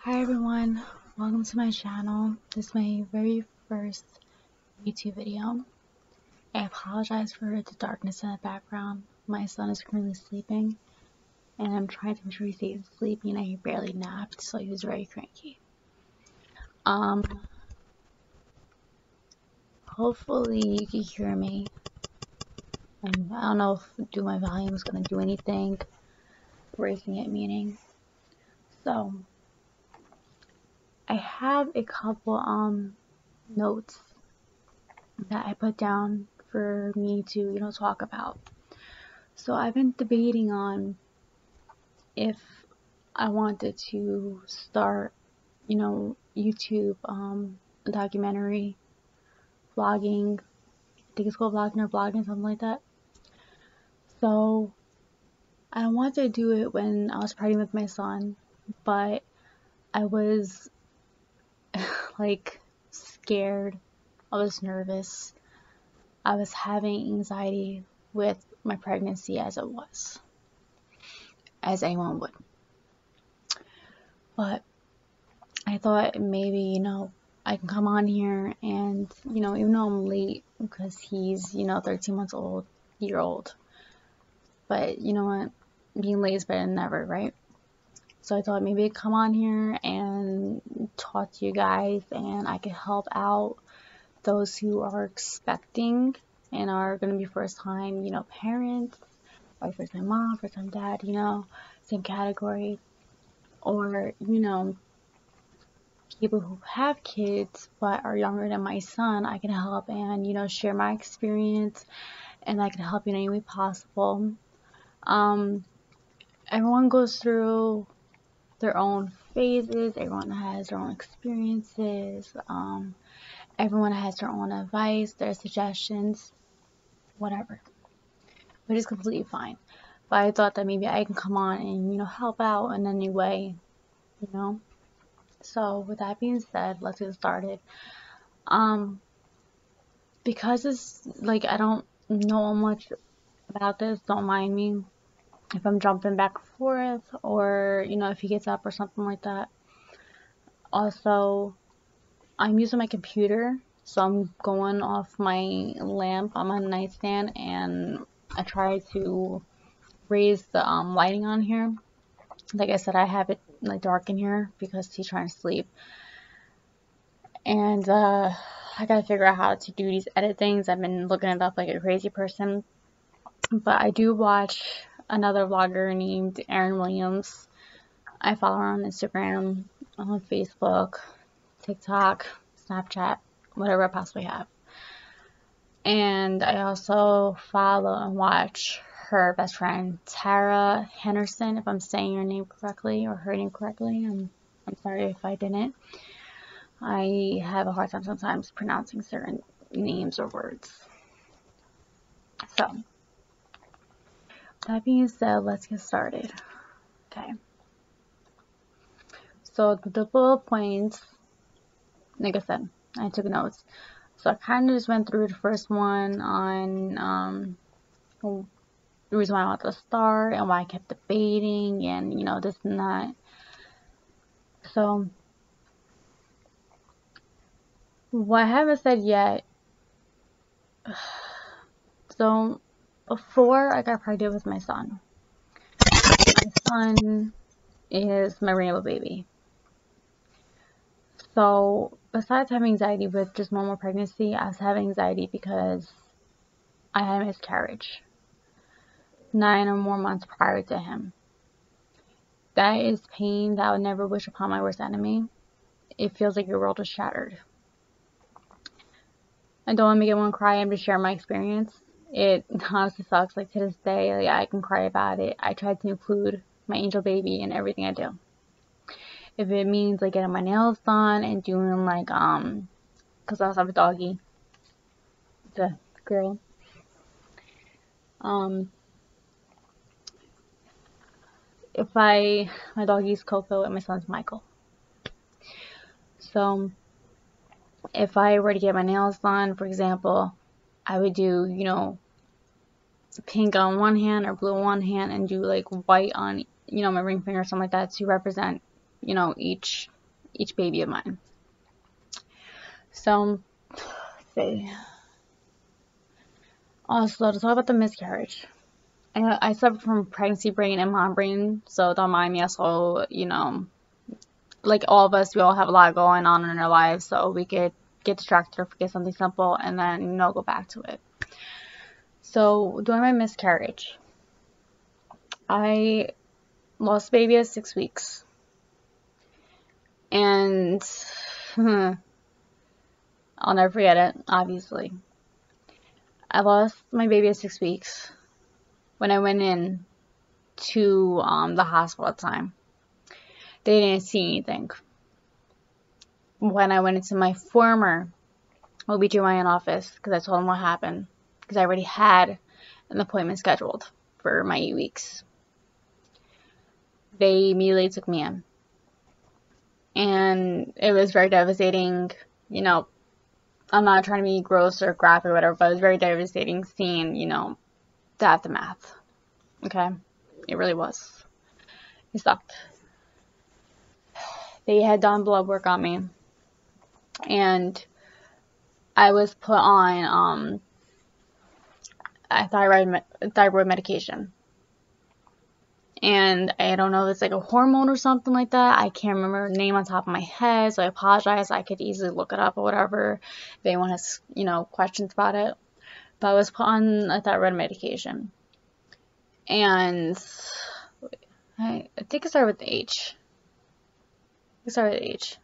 Hi everyone, welcome to my channel. This is my very first YouTube video. I apologize for the darkness in the background. My son is currently sleeping and I'm trying to ensure he stays sleepy and he barely napped, so he was very cranky. Hopefully you can hear me. And I don't know if my volume is going to do anything, raising it meaning. So I have a couple notes that I put down for me to, talk about. So I've been debating on if I wanted to start, YouTube documentary, vlogging. I think it's called vlogging or blogging, something like that. So I wanted to do it when I was pregnant with my son, but I was like scared. I was nervous. I was having anxiety with my pregnancy as it was, as anyone would. But I thought maybe, I can come on here and, even though I'm late because he's, 13 months old, year old. But you know what? Being late is better than never, right? So I thought maybe I'd come on here and talk to you guys and I could help out those who are expecting and are going to be first time, parents, or first time mom, first time dad, same category. Or, people who have kids but are younger than my son. I can help and, share my experience and I can help in any way possible. Everyone goes through their own phases. Everyone has their own experiences. Everyone has their own advice, their suggestions, whatever, which is completely fine. But I thought that maybe I can come on and, help out in any way, So with that being said, let's get started. Because it's like I don't know much about this, don't mind me if I'm jumping back and forth or, if he gets up or something like that. Also, I'm using my computer, so I'm going off my lamp on my nightstand and I try to raise the lighting on here. Like I said, I have it like dark in here because he's trying to sleep. And I gotta figure out how to do these edit things. I've been looking it up like a crazy person. But I do watch another vlogger named Erin Williams. I follow her on Instagram, on Facebook, TikTok, Snapchat, whatever I possibly have. And I also follow and watch her best friend, Tara Henderson, if I'm saying her name correctly or her name correctly. I'm sorry if I didn't. I have a hard time sometimes pronouncing certain names or words. So, that being said, let's get started. Okay. So, the bullet points, like I said, I took notes. So, I kind of just went through the first one on the reason why I wanted to start and why I kept debating and, this and that. So, what I haven't said yet, so before I got pregnant with my son is my rainbow baby. So besides having anxiety with just normal pregnancy, I was having anxiety because I had a miscarriage 9 or more months prior to him. That is pain that I would never wish upon my worst enemy. It feels like your world is shattered. I don't want to make anyone cry. I'm just sharing my experience. It honestly sucks. Like to this day, like, I can cry about it. I tried to include my angel baby in everything I do. If it means like getting my nails done and doing like because I also have a doggy. It's a girl. If my doggy's Coco and my son's Michael. So if I were to get my nails done, for example, I would do, pink on one hand or blue on one hand and do like white on, my ring finger or something like that to represent you know, each baby of mine. So, let's see. Also, to talk about the miscarriage. I suffer from pregnancy brain and mom brain, so don't mind me. Also, you know, like all of us, we all have a lot going on in our lives, so we could get distracted or forget something simple and then, you know, go back to it. So, during my miscarriage, I lost baby at 6 weeks. And I'll never forget it, obviously. I lost my baby at 6 weeks when I went in to the hospital at the time. They didn't see anything. When I went into my former OB/GYN office, because I told them what happened, because I already had an appointment scheduled for my 8 weeks, they immediately took me in. And it was very devastating. You know, I'm not trying to be gross or graphic or whatever, but it was very devastating seeing, you know, the aftermath. Okay? It really was. It sucked. They had done blood work on me. And I was put on a thyroid medication. And I don't know if it's like a hormone or something like that. I can't remember the name on top of my head, so I apologize. I could easily look it up or whatever if anyone has, you know, questions about it. But I was put on a thyroid medication. And I think it started with H. It started with H.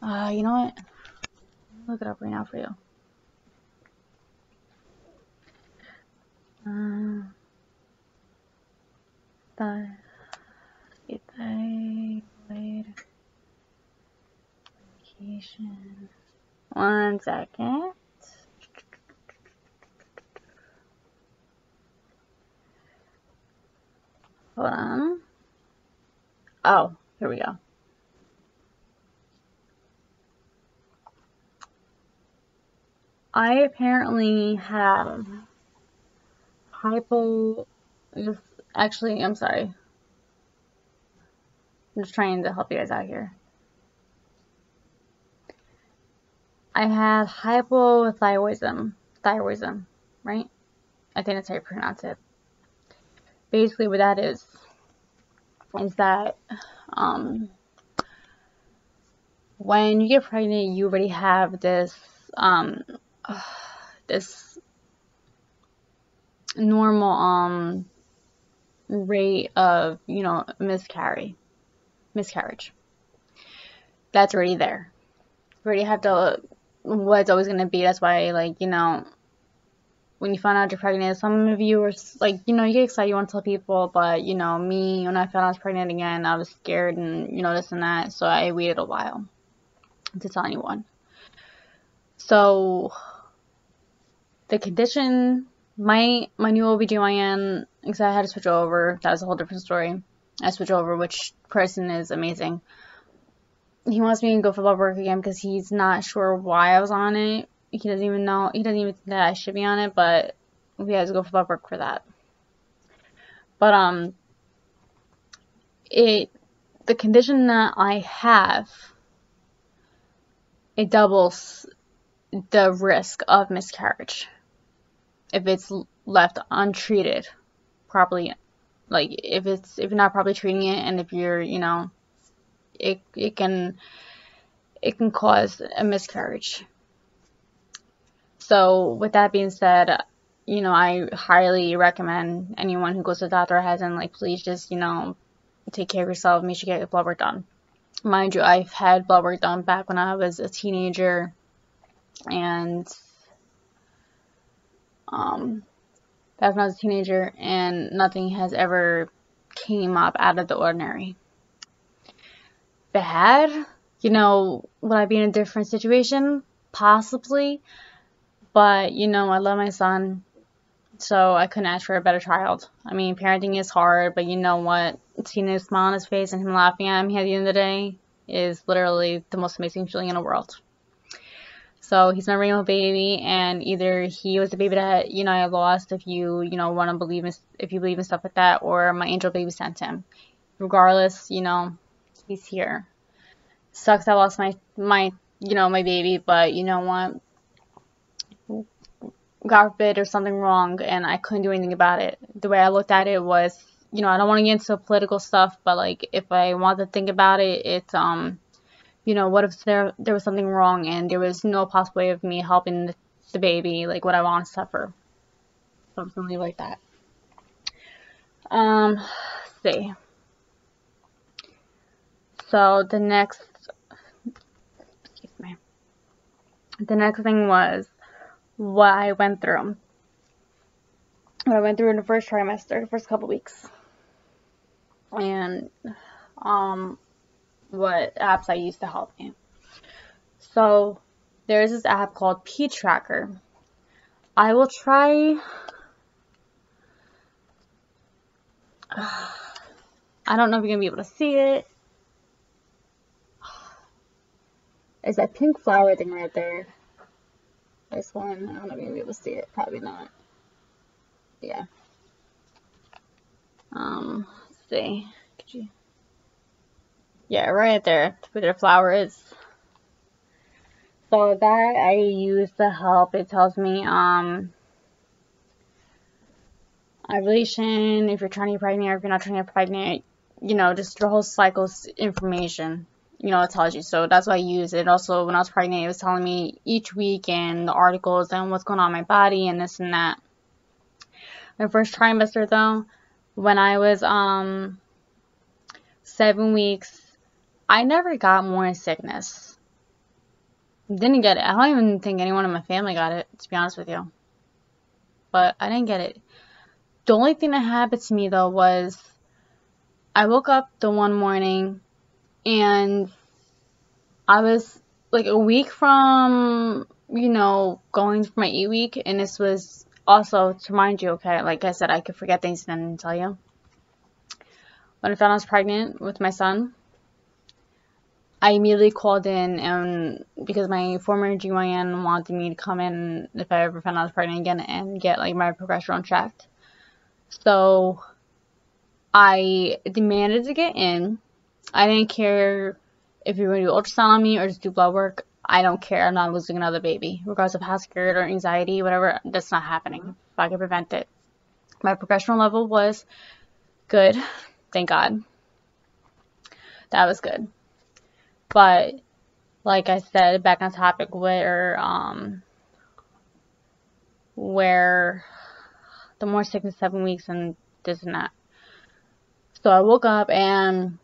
You know what? I'll look it up right now for you. Thyroid medication. 1 second. Hold on. Oh, here we go. I apparently have actually, I'm sorry. I'm just trying to help you guys out here. I have hypothyroidism, right? I think that's how you pronounce it. Basically what that is that when you get pregnant, you already have this this normal rate of, you know, miscarriage. That's already there. You already have what it's always gonna be. That's why, like, you know, when you find out you're pregnant, some of you are like, you know, you get excited, you want to tell people, but, you know, me, when I found out I was pregnant again, I was scared and, you know, this and that, so I waited a while to tell anyone. So, the condition, my new OB/GYN, because I had to switch over, that was a whole different story. I switched over, which person is amazing. He wants me to go for blood work again because he's not sure why I was on it. He doesn't even think that I should be on it, but we had to go for blood work for that. But the condition that I have, it doubles the risk of miscarriage if it's left untreated properly. Like if you're not properly treating it, and if you're, you know, it can cause a miscarriage. So with that being said, you know, I highly recommend anyone who goes to the doctor hasn't, like, please just, you know, take care of yourself. Make sure you get your blood work done. Mind you, I've had blood work done back when I was a teenager, and back when I was a teenager, and nothing has ever came up out of the ordinary. Bad? You know, would I be in a different situation? Possibly. But, you know, I love my son, so I couldn't ask for a better child. I mean, parenting is hard, but you know what? Seeing his smile on his face and him laughing at me at the end of the day is literally the most amazing feeling in the world. So he's my rainbow baby, and either he was the baby that, you know, I lost, if you know, want to believe in, if you believe in stuff like that, or my angel baby sent him. Regardless, you know, he's here. Sucks I lost my my baby, but you know what? God forbid there's something wrong and I couldn't do anything about it. The way I looked at it was, I don't want to get into political stuff, but like if I want to think about it, it's what if there was something wrong and there was no possible way of me helping the baby, like would I want to suffer? Something like that. Let's see. So the next thing was what I went through. What I went through in the first trimester, the first couple weeks. And what apps I used to help me. So there's this app called P Tracker. I will try. I don't know if you're gonna be able to see it. It's that pink flower thing right there. This one, I don't know if you're gonna be able to see it. Probably not. Yeah. Let's see. Could you? Yeah, right there, where the flower is. So that I use to help. It tells me ovulation, if you're trying to get pregnant or if you're not trying to get pregnant, just the whole cycle's information, it tells you. So that's what I use. It also, when I was pregnant, it was telling me each week and the articles and what's going on in my body and this and that. My first trimester though, when I was 7 weeks, I never got morning sickness. Didn't get it. I don't even think anyone in my family got it, to be honest with you. But I didn't get it. The only thing that happened to me though was I woke up the one morning and I was like a week from, going for my 8-week, and this was also to remind you, okay, like I said, I could forget things and then tell you. When I found I was pregnant with my son, I immediately called in, and because my former GYN wanted me to come in if I ever found I was pregnant again and get like my progesterone checked. So I demanded to get in. I didn't care if you were going to do ultrasound on me or just do blood work. I don't care. I'm not losing another baby. Regardless of how scared or anxiety, whatever, that's not happening. If I could prevent it. My progesterone level was good. Thank God. That was good. But, like I said, back on topic where the more sickness 7 weeks and this and that. So I woke up and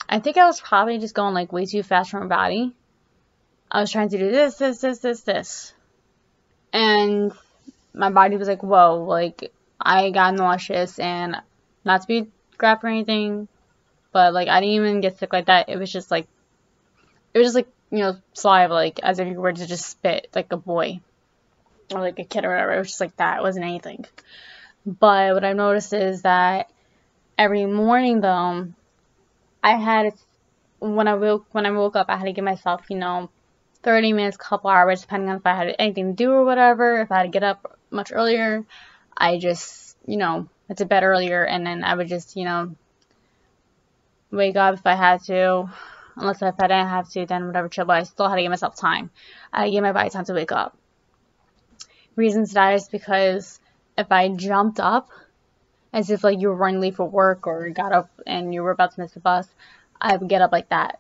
I think I was probably just going like way too fast for my body. I was trying to do this. And my body was like, whoa, like I got nauseous, and not to be crap or anything, but like I didn't even get sick like that. It was just like saliva, like as if you were to just spit like a boy or like a kid or whatever. It was just like that. It wasn't anything. But what I've noticed is that every morning though, when I woke up, I had to give myself, 30 minutes, couple hours, depending on if I had anything to do or whatever. If I had to get up much earlier, I just, went to bed earlier, and then I would just, wake up if I had to. Unless if I didn't have to, then whatever, chill. But I still had to give myself time. I had to give my body time to wake up. Reasons for that is because if I jumped up, as if like you were running late for work or got up and you were about to miss the bus, I would get up like that.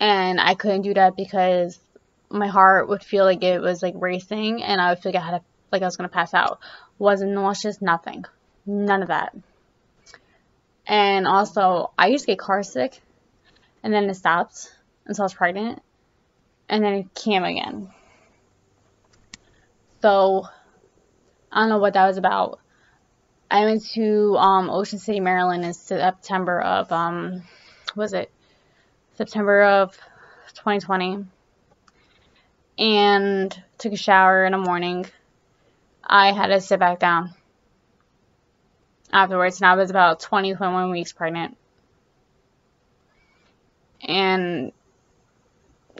And I couldn't do that because my heart would feel like it was like racing, and I would feel like I was gonna pass out. Wasn't nauseous, nothing. None of that. And also, I used to get car sick, and then it stopped until I was pregnant, and then it came again. So, I don't know what that was about. I went to Ocean City, Maryland in September of, September of 2020, and took a shower in the morning. I had to sit back down afterwards, and I was about 21 weeks pregnant. And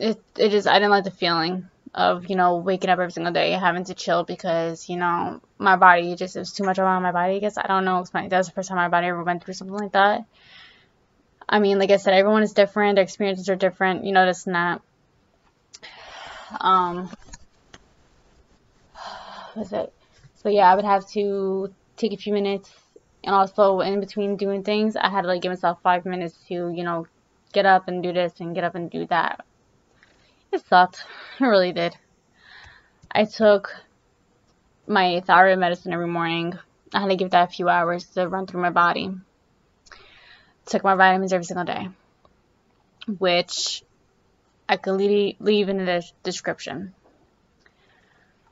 I didn't like the feeling of, waking up every single day having to chill because, my body it was too much on my body, I guess. I don't know. That was the first time my body ever went through something like that. I mean, like I said, everyone is different. Their experiences are different. You know, this and that. What is it? So yeah, I would have to take a few minutes, and also in between doing things, I had to like give myself 5 minutes to, you know, get up and do this and get up and do that. It sucked. It really did. I took my thyroid medicine every morning. I had to give that a few hours to run through my body. Took my vitamins every single day, which I could leave in the description.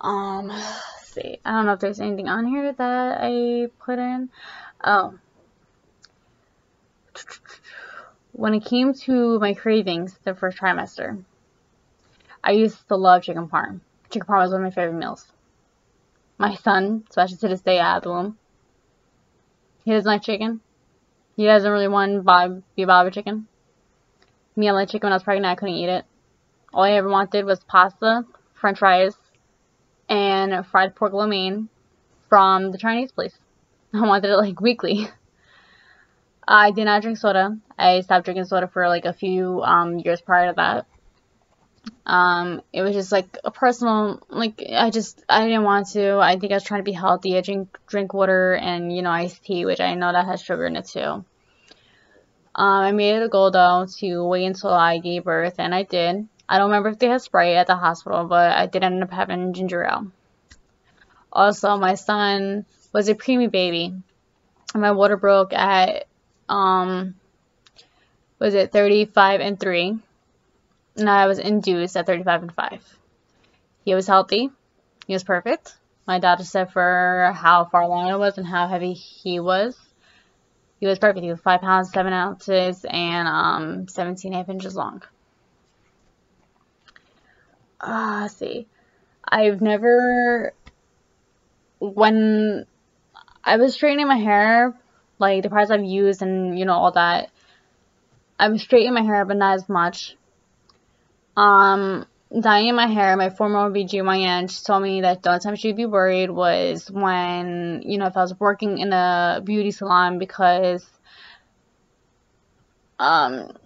Let's see. I don't know if there's anything on here that I put in. Oh. When it came to my cravings the first trimester, I used to love chicken parm. Chicken parm was one of my favorite meals. My son, especially to this day, out of the womb, he doesn't like chicken. He doesn't really want to be bothered with chicken. Me, I liked chicken when I was pregnant. I couldn't eat it. All I ever wanted was pasta, french fries, and fried pork lo mein from the Chinese place. I wanted it like weekly. I did not drink soda. I stopped drinking soda for like a few years prior to that. It was just like a personal, like I didn't want to. I think I was trying to be healthy. I drink water and, you know, iced tea, which I know that has sugar in it too. I made it a goal though to wait until I gave birth, and I did. I don't remember if they had Sprite at the hospital, but I did end up having ginger ale. Also, my son was a preemie baby. My water broke at, was it 35 and 3? And I was induced at 35 and 5. He was healthy. He was perfect. My doctor said for how far along I was and how heavy he was perfect. He was 5 pounds, 7 ounces, and 17.5 inches long. Let's see. I've never, when I was straightening my hair, like the products I've used and, you know, all that, I was straightening my hair, but not as much. Dyeing my hair, my former OBGYN, she told me that the only time she'd be worried was when, you know, if I was working in a beauty salon, because, what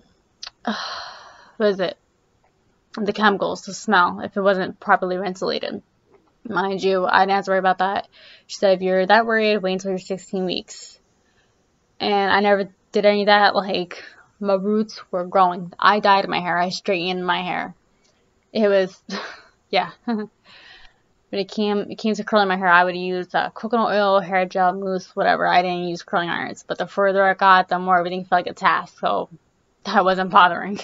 is it? The chemicals, the smell, if it wasn't properly ventilated. Mind you, I didn't have to worry about that. She said, if you're that worried, wait until you're 16 weeks. And I never did any of that. Like, my roots were growing. I dyed my hair. I straightened my hair. It was, yeah. When it came to curling my hair, I would use coconut oil, hair gel, mousse, whatever. I didn't use curling irons. But the further I got, the more everything felt like a task. So that wasn't bothering.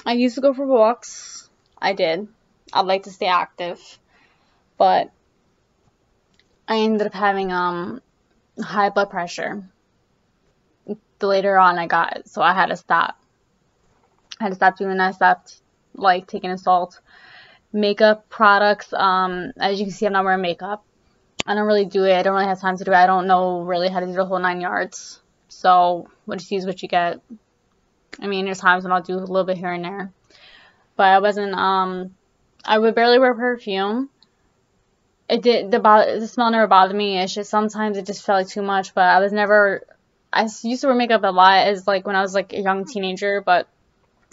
I used to go for walks. I did. I'd like to stay active. But I ended up having high blood pressure. The later on I got it, so I had to stop. I had to stop doing that. I stopped like taking salt. Makeup products, as you can see, I'm not wearing makeup. I don't really do it. I don't really have time to do it. I don't know really how to do the whole 9 yards. So what you see is what you get. I mean, there's times when I'll do a little bit here and there. But I wasn't, I would barely wear perfume. The smell never bothered me. It's just sometimes it just felt like too much. But I used to wear makeup a lot as like when I was like a young teenager. But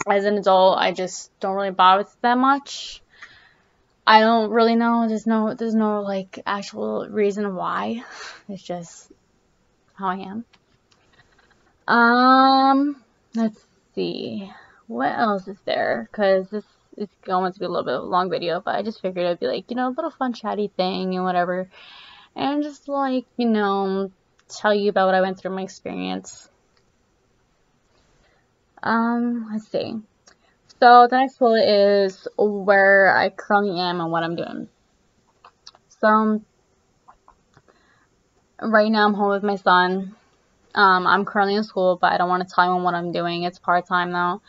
as an adult, I just don't really bother with it that much. I don't really know. There's no like actual reason why. It's just how I am. Let's see. What else is there? Because this is going to be a little bit of a long video, but I just figured it'd be like, you know, a little fun chatty thing and whatever. And just like, you know, tell you about what I went through, my experience. Let's see. So the next bullet is where I currently am and what I'm doing. So right now I'm home with my son. I'm currently in school, but I don't want to tell him what I'm doing. It's part-time though.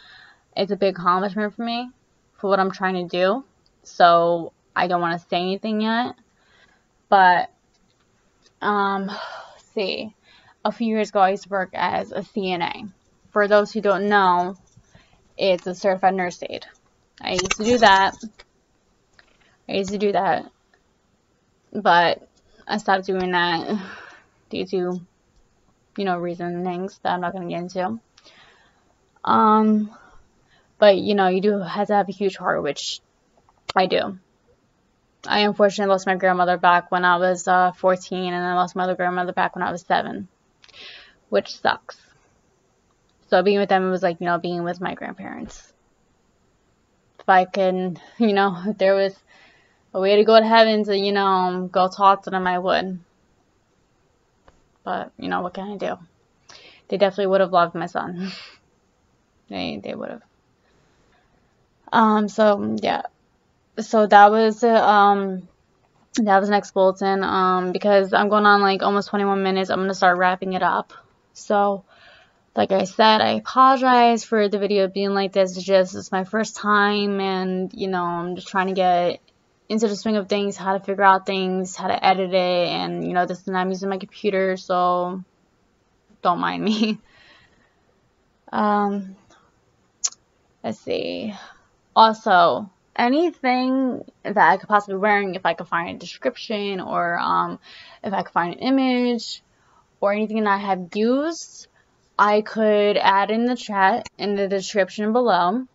It's a big accomplishment for me for what I'm trying to do. So I don't want to say anything yet. But let's see. A few years ago I used to work as a CNA. For those who don't know, it's a certified nurse aide. I used to do that. But I stopped doing that due to you know, reasonings that I'm not going to get into. But, you know, you do have to have a huge heart, which I do. I unfortunately lost my grandmother back when I was 14, and I lost my other grandmother back when I was 7, which sucks. So being with them was like, you know, being with my grandparents. If I could, you know, if there was a way to go to heaven to, you know, go talk to them, I would. But, you know, what can I do? They definitely would have loved my son. They would have. So yeah. So that was next bulletin. Because I'm going on like almost 21 minutes, I'm gonna start wrapping it up. So, like I said, I apologize for the video being like this. It's my first time, and you know, I'm just trying to get into the swing of things, how to figure out things, how to edit it, and you know, this time I'm using my computer, so don't mind me. Let's see. Also, anything that I could possibly be wearing, if I could find a description, or if I could find an image, or anything that I have used, I could add in the chat, in the description below.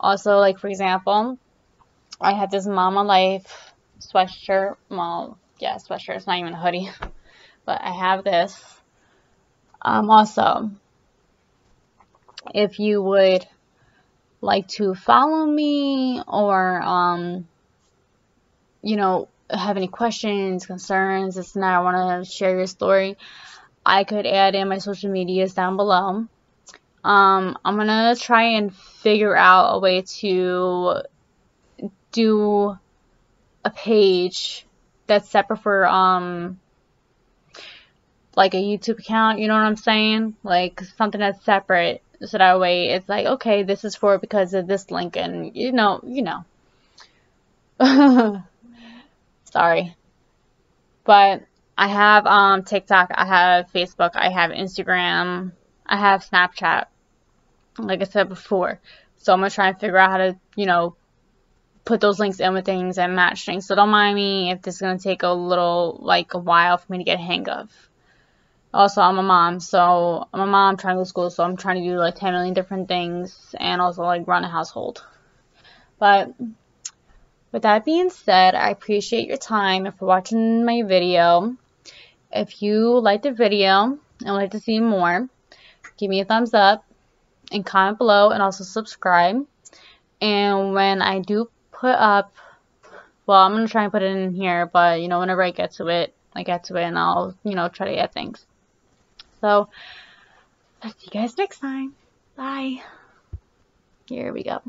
Also, like for example, I have this Mama Life sweatshirt. Well, yeah, sweatshirt. It's not even a hoodie, but I have this. Also, if you would like to follow me, or you know, have any questions, concerns, this and that, I want to share your story, I could add in my social medias down below. I'm gonna try and figure out a way to do a page that's separate for like a YouTube account, you know what I'm saying? Like something that's separate, so that way it's like, okay, this is for because of this link, and you know. Sorry. But I have TikTok, I have Facebook, I have Instagram, I have Snapchat, like I said before. So I'm gonna try and figure out how to, you know, put those links in with things and match things. So don't mind me if this is gonna take a little, like a while for me to get a hang of. Also, I'm a mom trying to go to school, so I'm trying to do like 10 million different things, and also like run a household. But with that being said, I appreciate your time and for watching my video. If you liked the video and would like to see more, give me a thumbs up and comment below, and also subscribe. And when I do put up, well, I'm going to try and put it in here, but you know, whenever I get to it, and I'll, you know, try to add things. So, I'll see you guys next time. Bye. Here we go.